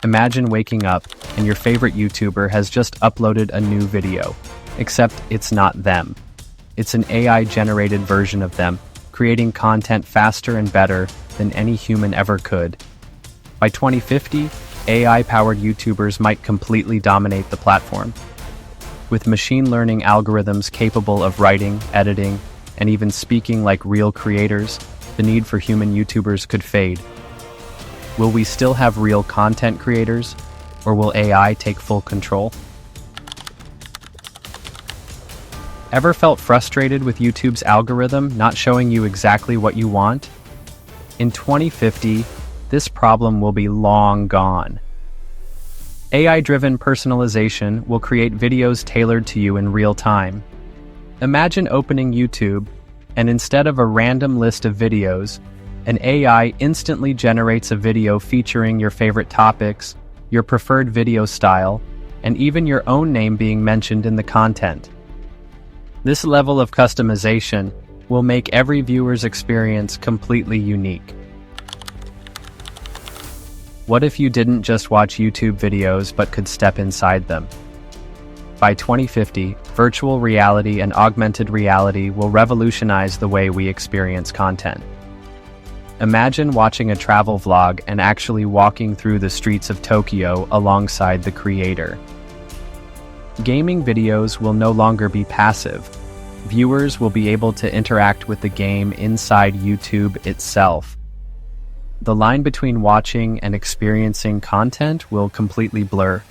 Imagine waking up and your favorite YouTuber has just uploaded a new video, except it's not them. It's an AI-generated version of them, creating content faster and better than any human ever could. By 2050, AI-powered YouTubers might completely dominate the platform. With machine learning algorithms capable of writing, editing, and even speaking like real creators, the need for human YouTubers could fade. Will we still have real content creators, or will AI take full control? Ever felt frustrated with YouTube's algorithm not showing you exactly what you want? In 2050, this problem will be long gone. AI-driven personalization will create videos tailored to you in real time. Imagine opening YouTube, and instead of a random list of videos, an AI instantly generates a video featuring your favorite topics, your preferred video style, and even your own name being mentioned in the content. This level of customization will make every viewer's experience completely unique. What if you didn't just watch YouTube videos but could step inside them? By 2050, virtual reality and augmented reality will revolutionize the way we experience content. Imagine watching a travel vlog and actually walking through the streets of Tokyo alongside the creator. Gaming videos will no longer be passive. Viewers will be able to interact with the game inside YouTube itself. The line between watching and experiencing content will completely blur.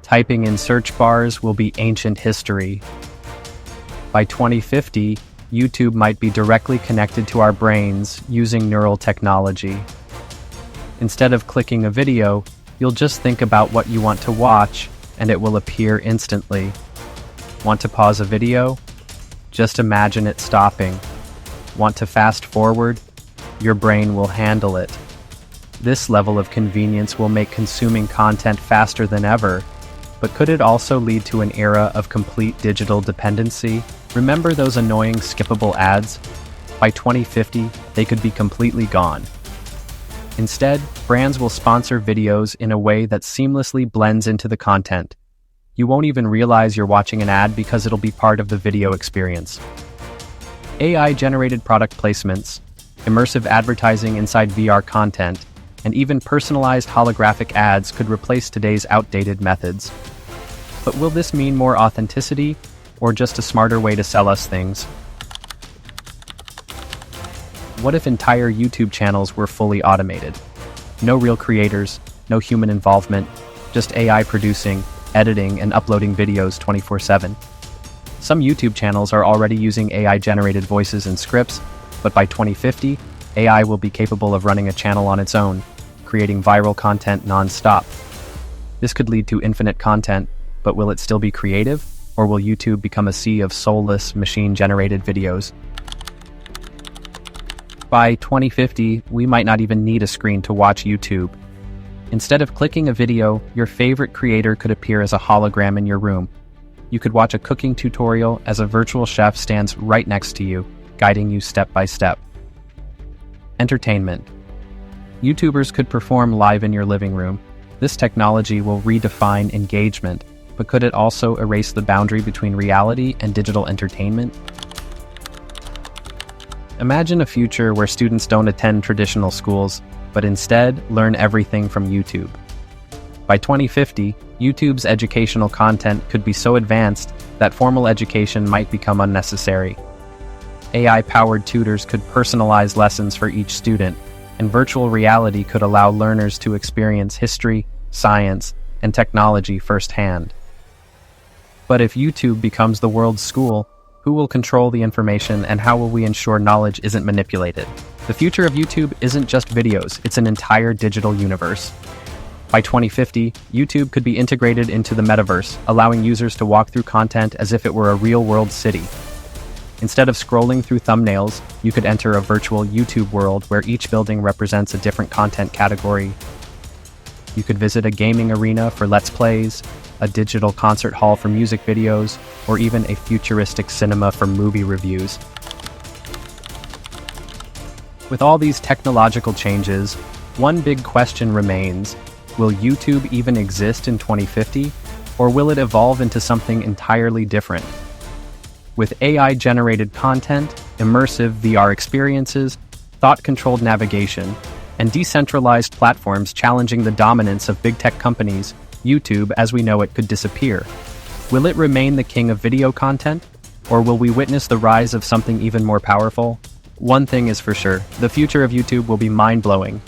Typing in search bars will be ancient history. By 2050, YouTube might be directly connected to our brains using neural technology. Instead of clicking a video, you'll just think about what you want to watch, and it will appear instantly. Want to pause a video? Just imagine it stopping. Want to fast forward? Your brain will handle it. This level of convenience will make consuming content faster than ever, but could it also lead to an era of complete digital dependency? Remember those annoying skippable ads? By 2050, they could be completely gone. Instead, brands will sponsor videos in a way that seamlessly blends into the content. You won't even realize you're watching an ad because it'll be part of the video experience. AI-generated product placements, immersive advertising inside VR content, and even personalized holographic ads could replace today's outdated methods. But will this mean more authenticity, or just a smarter way to sell us things? What if entire YouTube channels were fully automated? No real creators, no human involvement, just AI producing, editing, and uploading videos 24/7. Some YouTube channels are already using AI-generated voices and scripts, but by 2050, AI will be capable of running a channel on its own, creating viral content non-stop. This could lead to infinite content, but will it still be creative? Or will YouTube become a sea of soulless, machine-generated videos? By 2050, we might not even need a screen to watch YouTube. Instead of clicking a video, your favorite creator could appear as a hologram in your room. You could watch a cooking tutorial as a virtual chef stands right next to you, guiding you step by step. Entertainment. YouTubers could perform live in your living room. This technology will redefine engagement, but could it also erase the boundary between reality and digital entertainment? Imagine a future where students don't attend traditional schools, but instead learn everything from YouTube. By 2050, YouTube's educational content could be so advanced that formal education might become unnecessary. AI-powered tutors could personalize lessons for each student, and virtual reality could allow learners to experience history, science, and technology firsthand. But if YouTube becomes the world's school, who will control the information and how will we ensure knowledge isn't manipulated? The future of YouTube isn't just videos, it's an entire digital universe. By 2050, YouTube could be integrated into the metaverse, allowing users to walk through content as if it were a real-world city. Instead of scrolling through thumbnails, you could enter a virtual YouTube world where each building represents a different content category. You could visit a gaming arena for Let's Plays, a digital concert hall for music videos, or even a futuristic cinema for movie reviews. With all these technological changes, One big question remains: will YouTube even exist in 2050, or will it evolve into something entirely different? With AI-generated content, immersive VR experiences, thought-controlled navigation, and decentralized platforms challenging the dominance of big tech companies, YouTube, as we know it, could disappear. Will it remain the king of video content, or will we witness the rise of something even more powerful? One thing is for sure, the future of YouTube will be mind-blowing.